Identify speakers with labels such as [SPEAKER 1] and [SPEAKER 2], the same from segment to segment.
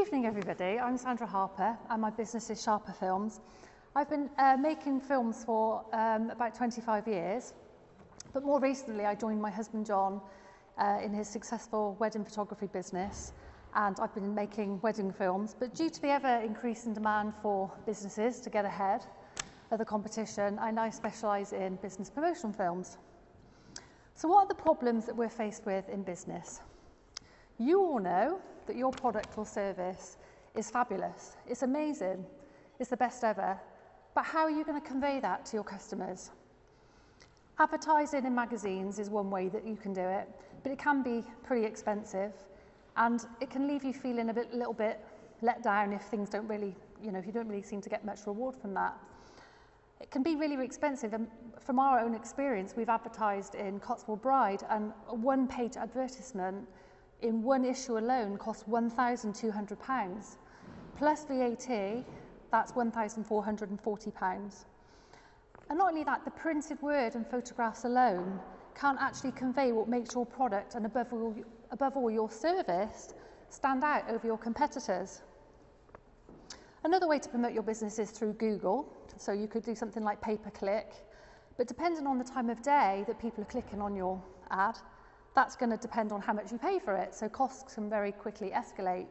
[SPEAKER 1] evening, everybody. I'm Sandra Harper, and my business is Sharper Films. I've been making films for about 25 years, but more recently I joined my husband John in his successful wedding photography business, and I've been making wedding films. But due to the ever-increasing demand for businesses to get ahead of the competition, I now specialise in business promotion films. So what are the problems that we're faced with in business? You all know that your product or service is fabulous, it's amazing, it's the best ever, but how are you going to convey that to your customers? Advertising in magazines is one way that you can do it, but it can be pretty expensive, and it can leave you feeling a little bit let down if things don't really, if you don't really seem to get much reward from that. It can be really expensive, and from our own experience, we've advertised in Cotswold Bride, and a one-page advertisement in one issue alone costs £1,200, plus VAT, that's £1,440. And not only that, the printed word and photographs alone can't actually convey what makes your product and above all your service stand out over your competitors. Another way to promote your business is through Google, so you could do something like pay-per-click, but depending on the time of day that people are clicking on your ad, that's going to depend on how much you pay for it, so costs can very quickly escalate.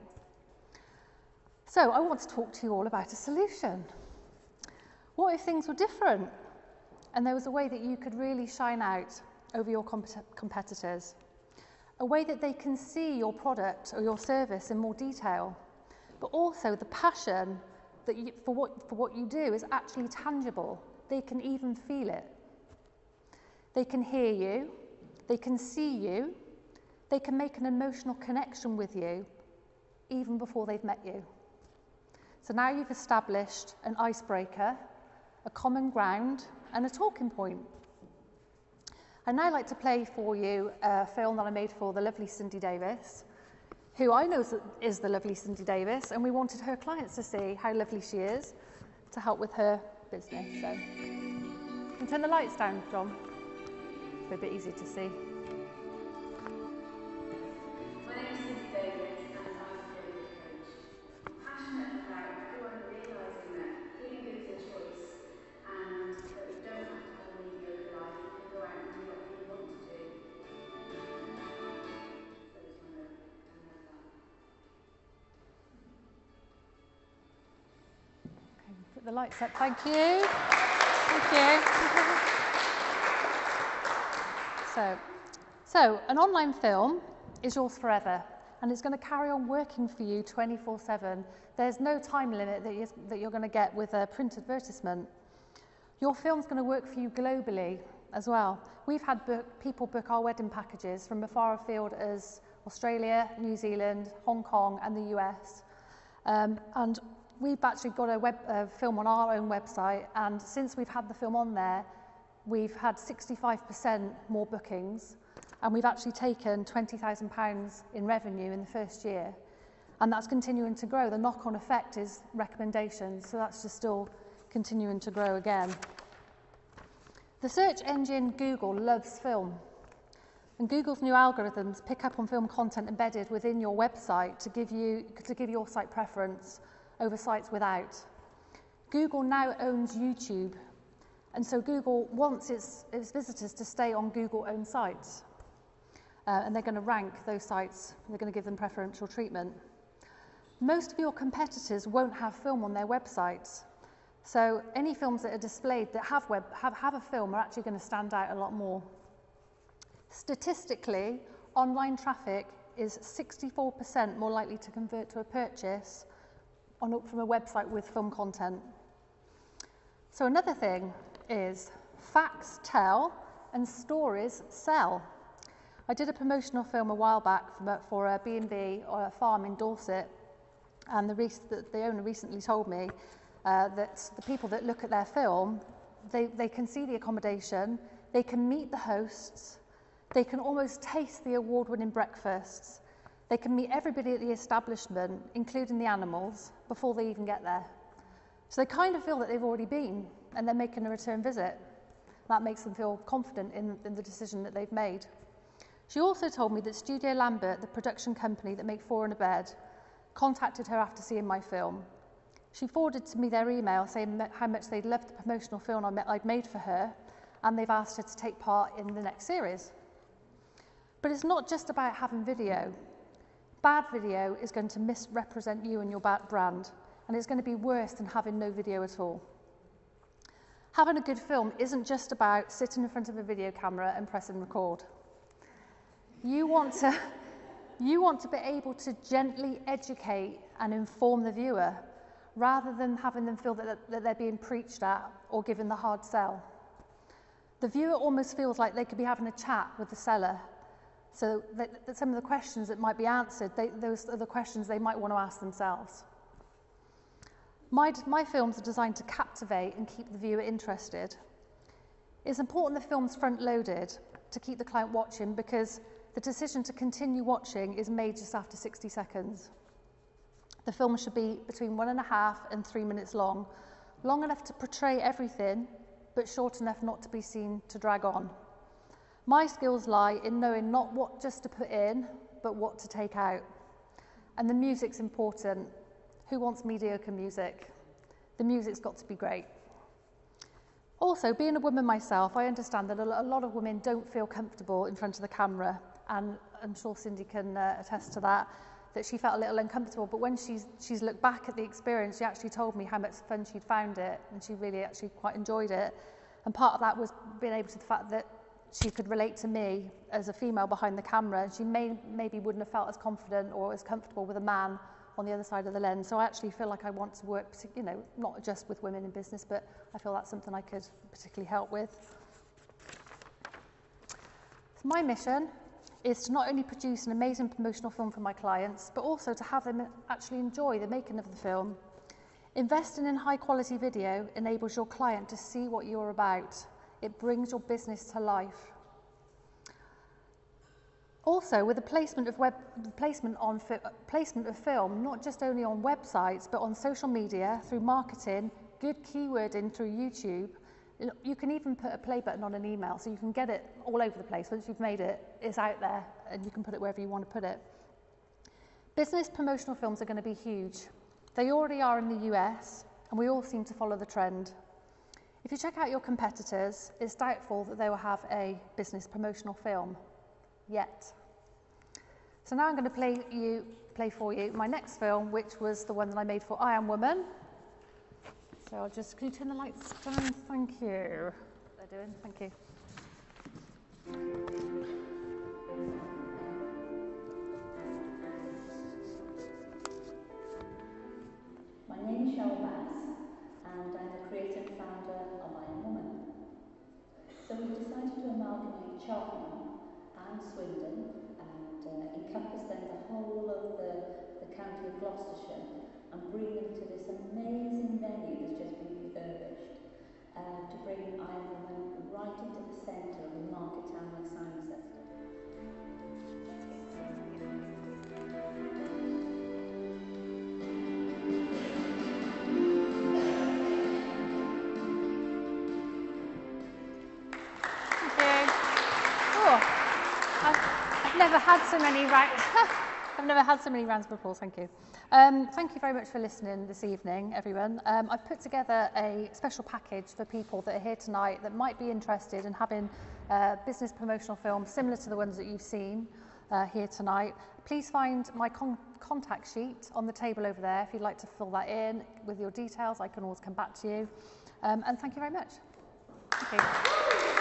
[SPEAKER 1] So I want to talk to you all about a solution. What if things were different and there was a way that you could really shine out over your competitors? A way that they can see your product or your service in more detail, but also the passion that for what you do is actually tangible. They can even feel it. They can hear you. They can see you, they can make an emotional connection with you even before they've met you. So now you've established an icebreaker, a common ground, and a talking point. I'd now like to play for you a film that I made for the lovely Cindy Davis, who I know is the lovely Cindy Davis, and we wanted her clients to see how lovely she is to help with her business. So, you can turn the lights down, John. A bit easy to see.
[SPEAKER 2] My name is Cindy Davis and I'm a career coach. I'm passionate about everyone realising that feeling good is a choice and that we don't have to have a mediocre life, we can go out and do whatever we want to do. So I just want to promote that.
[SPEAKER 1] Okay, put the lights up, thank you. Thank you. So an online film is yours forever, and it's going to carry on working for you 24/7. There's no time limit that you're going to get with a print advertisement. Your film's going to work for you globally as well. We've had people book our wedding packages from as far afield as Australia, New Zealand, Hong Kong, and the US. And we've actually got a film on our own website, and since we've had the film on there, we've had 65% more bookings, and we've actually taken £20,000 in revenue in the first year, and that's continuing to grow. The knock-on effect is recommendations, so that's just still continuing to grow again. The search engine Google loves film, and Google's new algorithms pick up on film content embedded within your website to give your site preference over sites without. Google now owns YouTube, and so Google wants its visitors to stay on Google-owned sites. And they're going to rank those sites, they're going to give them preferential treatment. Most of your competitors won't have film on their websites. So any films that are displayed that have a film are actually going to stand out a lot more. Statistically, online traffic is 64% more likely to convert to a purchase from a website with film content. So another thing is facts tell and stories sell. I did a promotional film a while back for a B&B or a farm in Dorset, and the owner recently told me that the people that look at their film, they can see the accommodation, they can meet the hosts, they can almost taste the award-winning breakfasts, they can meet everybody at the establishment, including the animals, before they even get there. So they kind of feel that they've already been, and they're making a return visit. That makes them feel confident in the decision that they've made. She also told me that Studio Lambert, the production company that make Four in a Bed, contacted her after seeing my film. She forwarded to me their email saying how much they'd loved the promotional film I'd made for her, and they've asked her to take part in the next series. But it's not just about having video. Bad video is going to misrepresent you and your brand, and it's going to be worse than having no video at all. Having a good film isn't just about sitting in front of a video camera and pressing record. You want to be able to gently educate and inform the viewer, rather than having them feel that they're being preached at or given the hard sell. The viewer almost feels like they could be having a chat with the seller, so that some of the questions that might be answered, those are the questions they might want to ask themselves. My films are designed to captivate and keep the viewer interested. It's important the film's front-loaded to keep the client watching, because the decision to continue watching is made just after 60 seconds. The film should be between 1.5 and 3 minutes long enough to portray everything, but short enough not to be seen to drag on. My skills lie in knowing not what just to put in, but what to take out. And the music's important. Who wants mediocre music? The music's got to be great. Also, being a woman myself, I understand that a lot of women don't feel comfortable in front of the camera, and I'm sure Cindy can attest to that she felt a little uncomfortable, but when she's looked back at the experience, she actually told me how much fun she'd found it, and she really actually quite enjoyed it. And part of that was being able to the fact that she could relate to me as a female behind the camera, and she maybe wouldn't have felt as confident or as comfortable with a man on the other side of the lens. So I actually feel like I want to work, not just with women in business, but I feel that's something I could particularly help with. So my mission is to not only produce an amazing promotional film for my clients, but also to have them actually enjoy the making of the film. Investing in high quality video enables your client to see what you're about. It brings your business to life. Also, with the placement of film, not just only on websites, but on social media, through marketing, good keywording through YouTube, you can even put a play button on an email, so you can get it all over the place. Once you've made it, it's out there, and you can put it wherever you want to put it. Business promotional films are going to be huge. They already are in the US, and we all seem to follow the trend. If you check out your competitors, it's doubtful that they will have a business promotional film yet. So now I'm going to play for you my next film, which was the one that I made for I Am Woman. So I'll just, can you turn the lights down? Thank you. What they're doing, thank you.
[SPEAKER 3] My name is Cheryl Bass, and I'm the creative founder of I Am Woman. So we've decided to amalgamate Cheltenham and Swindon and encompass then the whole of the county of Gloucestershire and bring them to this amazing venue that's just been refurbished to bring I Am Woman right into the centre of a market town like Cirencester.
[SPEAKER 1] I've never had so many rounds. I've never had so many rounds before, thank you. Thank you very much for listening this evening, everyone. I've put together a special package for people that are here tonight that might be interested in having a business promotional film similar to the ones that you've seen here tonight. Please find my contact sheet on the table over there if you'd like to fill that in with your details. I can always come back to you. And thank you very much. Thank you.